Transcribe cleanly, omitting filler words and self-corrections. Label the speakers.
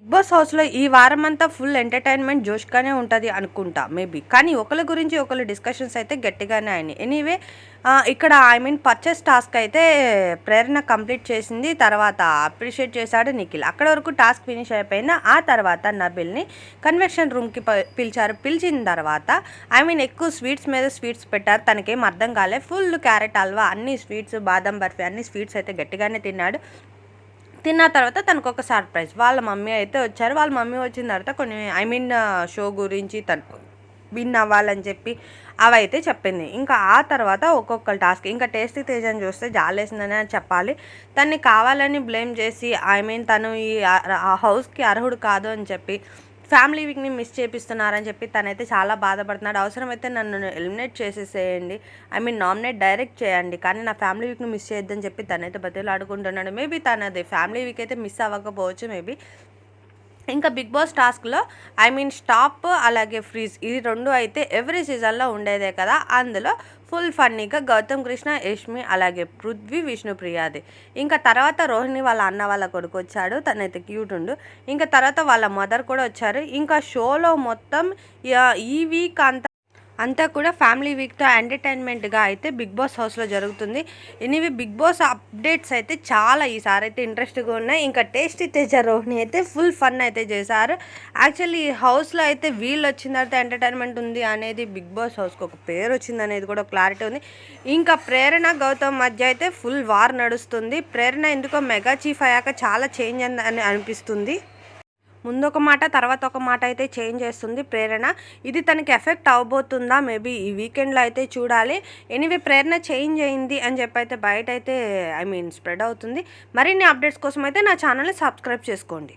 Speaker 1: Big boss హౌస్లో ఈ వారం అంతా ఫుల్ ఎంటర్టైన్మెంట్ జోష్గానే ఉంటుంది అనుకుంటా మేబీ. కానీ ఒకరి గురించి ఒకరు డిస్కషన్స్ అయితే గట్టిగానే అయినాయి. ఎనీవే ఇక్కడ పర్చేస్ టాస్క్ అయితే ప్రేరణ కంప్లీట్ చేసింది. తర్వాత అప్రిషియేట్ చేశాడు నిఖిల్. అక్కడ వరకు టాస్క్ ఫినిష్ అయిపోయింది. ఆ తర్వాత నబిల్ని కన్వెన్షన్ రూమ్కి పిలిచారు. పిలిచిన తర్వాత ఎక్కువ స్వీట్స్ మీద స్వీట్స్ పెట్టారు. తనకేం అర్థం కాలే. ఫుల్ క్యారెట్ హల్వా, అన్ని స్వీట్స్, బాదం బర్ఫీ, అన్ని స్వీట్స్ అయితే గట్టిగానే తిన్నాడు. తిన్న తర్వాత తనకు ఒక సర్ప్రైజ్. వాళ్ళ మమ్మీ అయితే వచ్చారు. వాళ్ళ మమ్మీ వచ్చిన తర్వాత కొన్ని షో గురించి తను విన్ అవ్వాలని చెప్పి అవైతే చెప్పింది. ఇంకా ఆ తర్వాత ఒక్కొక్క టాస్క్, ఇంకా టేస్టీ తేజని చూస్తే జాలేసిందని చెప్పాలి. తన్ని కావాలని బ్లేమ్ చేసి తను ఈ హౌస్కి అర్హుడు కాదు అని చెప్పి ఫ్యామిలీ వీక్ని మిస్ చేపిస్తున్నారని చెప్పి తనైతే చాలా బాధపడుతున్నాడు. అవసరమైతే నన్ను ఎలిమినేట్ చేసేసేయండి, నామినేట్ డైరెక్ట్ చేయండి, కానీ నా ఫ్యామిలీ వీక్ని మిస్ చేయొద్దని చెప్పి తనైతే బతులు ఆడుకుంటున్నాడు. మేబీ తనది ఫ్యామిలీ వీక్ అయితే మిస్ అవ్వకపోవచ్చు మేబీ. ఇంకా బిగ్ బాస్ టాస్క్లో స్టాప్ అలాగే ఫ్రీజ్, ఈ రెండు అయితే ఎవ్రీ సీజన్లో ఉండేదే కదా. అందులో ఫుల్ ఫన్నీగా గౌతమ్ కృష్ణ, యష్మి అలాగే పృథ్వీ, విష్ణుప్రియాది. ఇంకా తర్వాత రోహిణి వాళ్ళ అన్న వాళ్ళ కొడుకు వచ్చాడు, తనైతే క్యూట్ ఉండు. ఇంకా తర్వాత వాళ్ళ మదర్ కూడా వచ్చారు. ఇంకా షోలో మొత్తం ఈ వీక్ అంతా కూడా ఫ్యామిలీ వీక్తో ఎంటర్టైన్మెంట్గా అయితే బిగ్ బాస్ హౌస్లో జరుగుతుంది. ఎనీవే బిగ్ బాస్ అప్డేట్స్ అయితే చాలా ఈసారి అయితే ఇంట్రెస్ట్గా ఉన్నాయి. ఇంకా టేస్టీ తేజ, రోహిణి అయితే ఫుల్ ఫన్ అయితే చేశారు. యాక్చువల్లీ ఈ హౌస్లో అయితే వీళ్ళు వచ్చిన తర్వాత ఎంటర్టైన్మెంట్ ఉంది అనేది, బిగ్ బాస్ హౌస్కి ఒక పేరు వచ్చింది అనేది కూడా క్లారిటీ ఉంది. ఇంకా ప్రేరణ, గౌతమ్ మధ్య అయితే ఫుల్ వార్ నడుస్తుంది. ప్రేరణ ఎందుకో మెగా చీఫ్ అయ్యాక చాలా చేంజ్ అని అనిపిస్తుంది. ముందు ఒక మాట, తర్వాత ఒక మాట అయితే చేంజ్ చేస్తుంది ప్రేరణ. ఇది తనకి ఎఫెక్ట్ అవ్వబోతుందా మేబీ ఈ వీకెండ్లో అయితే చూడాలి. ఎనీవే ప్రేరణ చేంజ్ అయింది అని చెప్పి అయితే బయట అయితే స్ప్రెడ్ అవుతుంది. మరిన్ని అప్డేట్స్ కోసం అయితే నా ఛానల్ని సబ్స్క్రైబ్ చేసుకోండి.